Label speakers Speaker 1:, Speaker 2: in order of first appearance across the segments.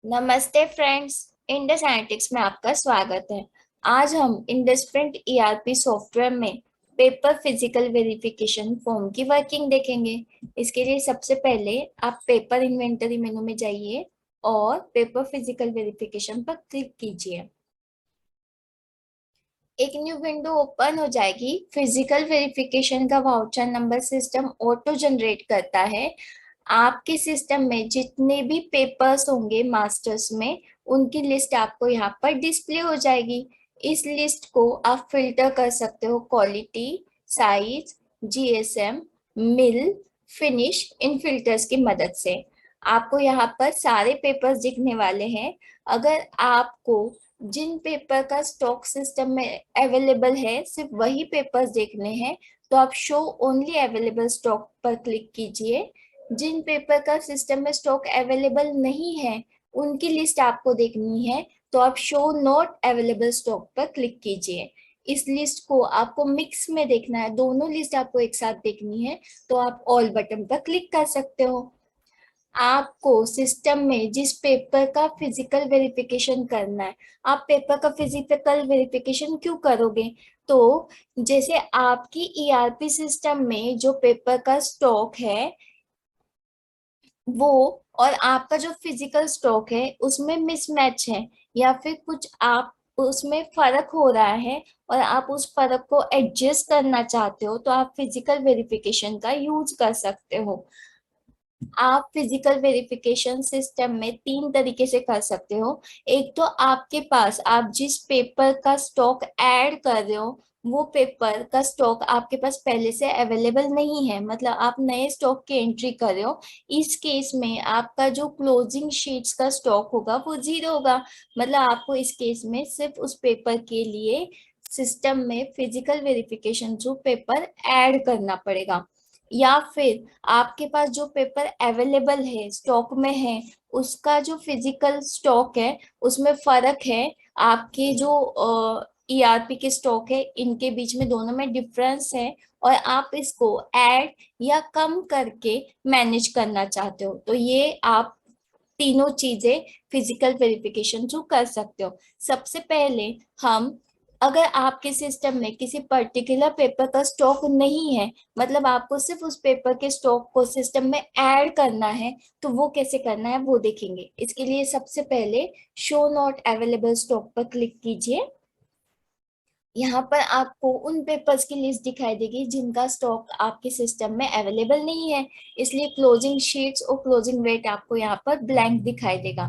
Speaker 1: नमस्ते friends. Indus analytics में आपका स्वागत है। आज हम इंडस प्रिंट ईआरपी सॉफ्टवेयर में पेपर फिजिकल वेरिफिकेशन फॉर्म की वर्किंग देखेंगे। इसके लिए सबसे पहले आप पेपर इन्वेंटरी मेनू में जाइए और पेपर फिजिकल वेरिफिकेशन पर क्लिक कीजिए। एक न्यू विंडो ओपन हो जाएगी। फिजिकल वेरिफिकेशन का voucher number system auto generate करता है। आपके सिस्टम में जितने भी पेपर्स होंगे मास्टर्स में, उनकी लिस्ट आपको यहाँ पर डिस्प्ले हो जाएगी। इस लिस्ट को आप फिल्टर कर सकते हो quality, size, GSM, mill, finish in filters की मदद से। आपको यहाँ पर सारे पेपर्स दिखने वाले हैं। अगर आपको जिन पेपर का स्टॉक सिस्टम में अवेलेबल है सिर्फ वही पेपर्स देखने हैं, तो आप शो ओनली अवेलेबल स्टॉक पर क्लिक कीजिए। जिन पेपर का सिस्टम में स्टॉक अवेलेबल नहीं है, उनकी लिस्ट आपको देखनी है, तो आप शो नॉट अवेलेबल स्टॉक पर क्लिक कीजिए। इस लिस्ट को आपको मिक्स में देखना है, दोनों लिस्ट आपको एक साथ देखनी है, तो आप ऑल बटन पर क्लिक कर सकते हो। आपको सिस्टम में जिस पेपर का फिजिकल वेरिफिकेशन करना है, आप पेपर का फिजिकल वेरिफिकेशन क्यों करोगे? तो जैसे आपकी ईआरपी सिस्टम में जो पेपर का स्टॉक है वो और आपका जो फिजिकल स्टॉक है उसमें मिसमैच है, या फिर कुछ आप उसमें फर्क हो रहा है और आप उस फर्क को एडजस्ट करना चाहते हो, तो आप फिजिकल वेरिफिकेशन का यूज कर सकते हो। आप फिजिकल वेरिफिकेशन सिस्टम में तीन तरीके से कर सकते हो। एक तो आपके पास आप जिस पेपर का स्टॉक ऐड कर रहे हो, वो पेपर का स्टॉक आपके पास पहले से अवेलेबल नहीं है, मतलब आप नए स्टॉक की एंट्री कर रहे हो। इस केस में आपका जो क्लोजिंग शीट्स का स्टॉक होगा वो जीरो होगा। मतलब आपको इस केस में सिर्फ उस पेपर के लिए सिस्टम में physical verification through paper add करना पड़ेगा। या फिर आपके पास जो पेपर अवेलेबल है स्टॉक में है, उसका जो फिजिकल स्टॉक है उसमें फर्क है। आपके जो ईआरपी के स्टॉक है इनके बीच में दोनों में डिफरेंस है, और आप इसको ऐड या कम करके मैनेज करना चाहते हो, तो ये आप तीनों चीजें फिजिकल वेरिफिकेशन थ्रू कर सकते हो। सबसे पहले हम, अगर आपके सिस्टम में किसी पर्टिकुलर पेपर का स्टॉक नहीं है, मतलब आपको सिर्फ उस पेपर के स्टॉक को सिस्टम में ऐड करना है, तो वो कैसे करना है वो देखेंगे। इसके लिए सबसे पहले शो नॉट अवेलेबल स्टॉक पर क्लिक कीजिए। यहाँ पर आपको उन पेपर्स की लिस्ट दिखाई देगी जिनका स्टॉक आपके सिस्टम में अवेलेबल नहीं है, इसलिए क्लोजिंग शीट्स और क्लोजिंग वेट आपको यहाँ पर ब्लैंक दिखाई देगा।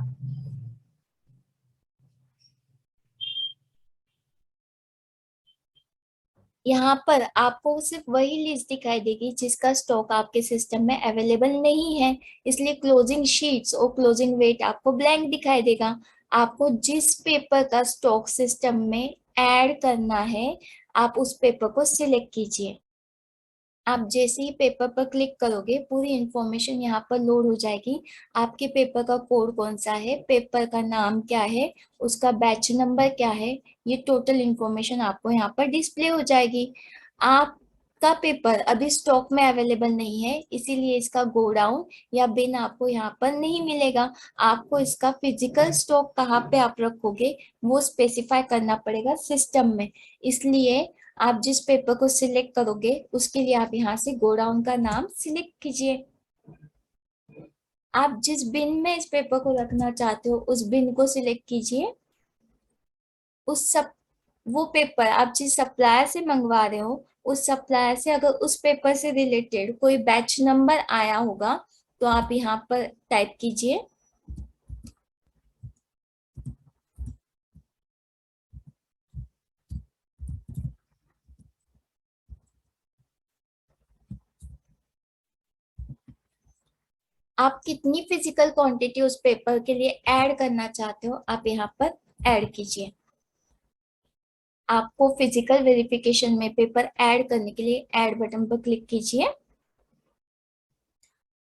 Speaker 1: यहाँ पर आपको सिर्फ वही लिस्ट दिखाई देगी जिसका स्टॉक आपके सिस्टम में अवेलेबल नहीं है, इसलिए क्लोजिंग शीट्स और क्लोजिंग वेट आपको ब्लैंक दिखाई देगा। आपको जिस पेपर का स्टॉक सिस्टम में ऐड करना है, आप उस पेपर को सिलेक्ट कीजिए। आप जैसे ही पेपर पर क्लिक करोगे पूरी इंफॉर्मेशन यहाँ पर लोड हो जाएगी। आपके पेपर का कोड कौन सा है, पेपर का नाम क्या है, उसका बैच नंबर क्या है, ये टोटल इंफॉर्मेशन आपको यहाँ पर डिस्प्ले हो जाएगी। आपका पेपर अभी स्टॉक में अवेलेबल नहीं है, इसीलिए इसका गोडाउन या बिन आपको यहाँ पर नहीं मिलेगा। आपको इसका फिजिकल स्टॉक कहाँ पे आप रखोगे वो स्पेसिफाई करना पड़ेगा सिस्टम में। इसलिए आप जिस पेपर को सिलेक्ट करोगे उसके लिए आप यहाँ से गोडाउन का नाम सिलेक्ट कीजिए। आप जिस बिन में इस पेपर को रखना चाहते हो उस बिन को सिलेक्ट कीजिए। उस सब वो पेपर आप जिस सप्लायर से मंगवा रहे हो, उस सप्लायर से अगर उस पेपर से रिलेटेड कोई बैच नंबर आया होगा, तो आप यहाँ पर टाइप कीजिए। आप कितनी फिजिकल क्वांटिटी उस पेपर के लिए ऐड करना चाहते हो आप यहाँ पर ऐड कीजिए। आपको फिजिकल वेरिफिकेशन में पेपर ऐड करने के लिए ऐड बटन पर क्लिक कीजिए।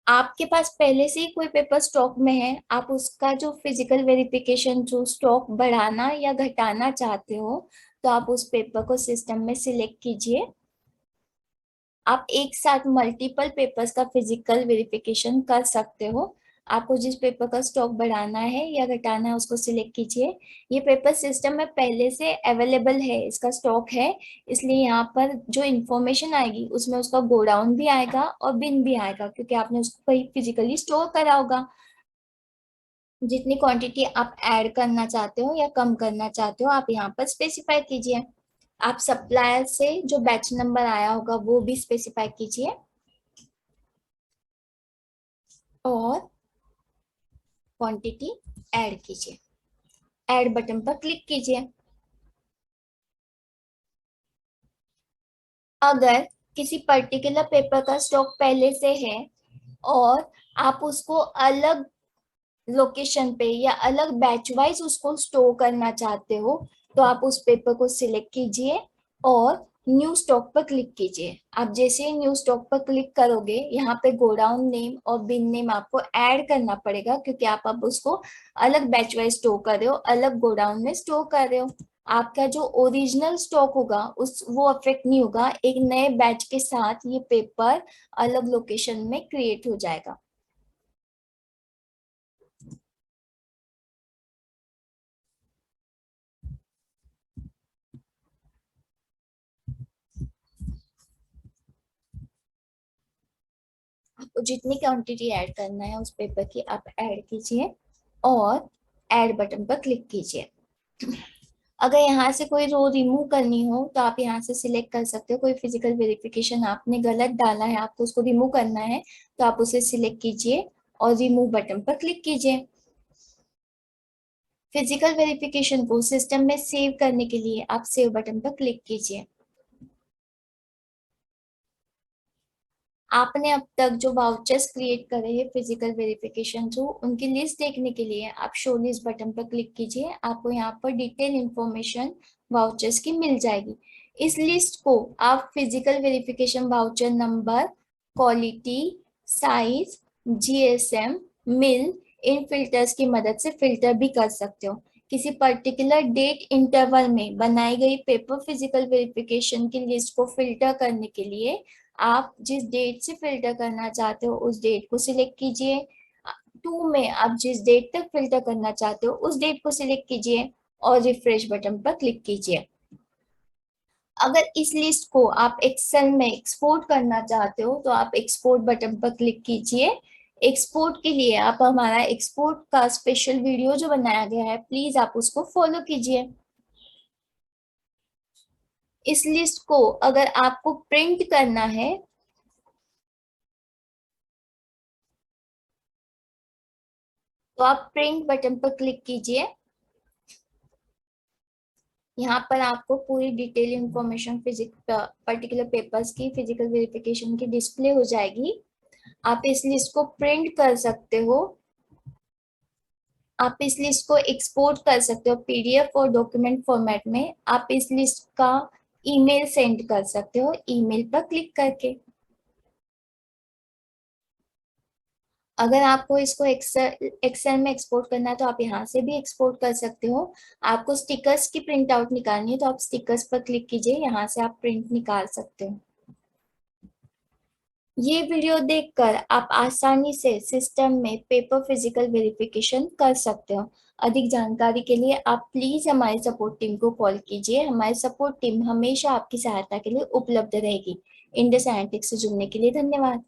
Speaker 1: आपके पास पहले से ही कोई पेपर स्टॉक में है, आप उसका जो फिजिकल वेरिफिकेशन जो स्टॉक बढ़ाना या घटाना चाहते हो, तो आप उस पेपर को सिस्टम में सिलेक्ट कीजिए। आप एक साथ मल्टीपल पेपर्स का फिजिकल वेरिफिकेशन कर सकते हो। आपको जिस पेपर का स्टॉक बढ़ाना है या घटाना है उसको सिलेक्ट कीजिए। ये पेपर सिस्टम में पहले से अवेलेबल है, इसका स्टॉक है, इसलिए यहाँ पर जो इन्फॉर्मेशन आएगी उसमें उसका गोडाउन भी आएगा और बिन भी आएगा, क्योंकि आपने उसको कहीं फिजिकली स्टोर करा होगा। जितनी क्वांटिटी आप ऐड करना चाहते हो या कम करना चाहते हो आप यहाँ पर स्पेसिफाई कीजिए। आप सप्लायर से जो बैच नंबर आया होगा वो भी स्पेसिफाई कीजिए और क्वांटिटी ऐड कीजिए। ऐड बटन पर क्लिक कीजिए। अगर किसी पर्टिकुलर पेपर का स्टॉक पहले से है और आप उसको अलग लोकेशन पे या अलग बैच वाइज उसको स्टोर करना चाहते हो, तो आप उस पेपर को सिलेक्ट कीजिए और न्यू स्टॉक पर क्लिक कीजिए। आप जैसे ही न्यू स्टॉक पर क्लिक करोगे यहाँ पे गोडाउन नेम और बिन नेम आपको ऐड करना पड़ेगा, क्योंकि आप अब उसको अलग बैच वाइज स्टोर कर रहे हो, अलग गोडाउन में स्टोर कर रहे हो। आपका जो ओरिजिनल स्टॉक होगा उस वो अफेक्ट नहीं होगा, एक नए बैच के साथ ये पेपर अलग लोकेशन में क्रिएट हो जाएगा। आपको जितनी क्वांटिटी ऐड करना है उस पेपर की आप ऐड कीजिए और ऐड बटन पर क्लिक कीजिए। अगर यहाँ से कोई रो रिमूव करनी हो तो आप यहाँ से सिलेक्ट कर सकते हो। कोई फिजिकल वेरिफिकेशन आपने गलत डाला है, आपको उसको रिमूव करना है, तो आप उसे सिलेक्ट कीजिए और रिमूव बटन पर क्लिक कीजिए। फिजिकल वेरिफिकेशन को सिस्टम में सेव करने के लिए आप सेव बटन पर क्लिक कीजिए। आपने अब तक जो वाउचर्स क्रिएट करे हैं फिजिकल वेरिफिकेशन थ्रू, उनकी लिस्ट देखने के लिए आप शो लिस्ट बटन पर क्लिक कीजिए। आपको यहाँ पर डिटेल इंफॉर्मेशन वाउचर्स की मिल जाएगी। इस लिस्ट को आप physical verification voucher number, quality, size, GSM, mill, इन फिल्टर्स की मदद से फिल्टर भी कर सकते हो। किसी पर्टिकुलर डेट इंटरवल में बनाई गई पेपर फिजिकल वेरिफिकेशन की लिस्ट को फिल्टर करने के लिए आप जिस डेट से फिल्टर करना चाहते हो उस डेट को सिलेक्ट कीजिए। टू में आप जिस डेट तक फिल्टर करना चाहते हो उस डेट को सिलेक्ट कीजिए और रिफ्रेश बटन पर क्लिक कीजिए। अगर इस लिस्ट को आप एक्सेल में एक्सपोर्ट करना चाहते हो तो आप एक्सपोर्ट बटन पर क्लिक कीजिए। एक्सपोर्ट के लिए आप हमारा एक्सपोर्ट का स्पेशल वीडियो जो बनाया गया है, प्लीज आप उसको फॉलो कीजिए। इस लिस्ट को अगर आपको प्रिंट करना है तो आप प्रिंट बटन पर क्लिक कीजिए। यहाँ पर आपको पूरी डिटेल इंफॉर्मेशन पर्टिकुलर पेपर्स की फिजिकल वेरिफिकेशन की डिस्प्ले हो जाएगी। आप इस लिस्ट को प्रिंट कर सकते हो। आप इस लिस्ट को एक्सपोर्ट कर सकते हो पीडीएफ और डॉक्यूमेंट फॉर्मेट में। आप इस लिस्ट का ईमेल सेंड कर सकते हो ईमेल पर क्लिक करके। अगर आपको इसको एक्सेल एक्सेल में एक्सपोर्ट करना है तो आप यहाँ से भी एक्सपोर्ट कर सकते हो। आपको स्टिकर्स की प्रिंट आउट निकालनी है तो आप स्टिकर्स पर क्लिक कीजिए, यहाँ से आप प्रिंट निकाल सकते हो। ये वीडियो देखकर आप आसानी से सिस्टम में पेपर फिजिकल वेरिफिकेशन कर सकते हो। अधिक जानकारी के लिए आप प्लीज हमारी सपोर्ट टीम को कॉल कीजिए। हमारी सपोर्ट टीम हमेशा आपकी सहायता के लिए उपलब्ध रहेगी। इंडस एनालिटिक्स से जुड़ने के लिए धन्यवाद।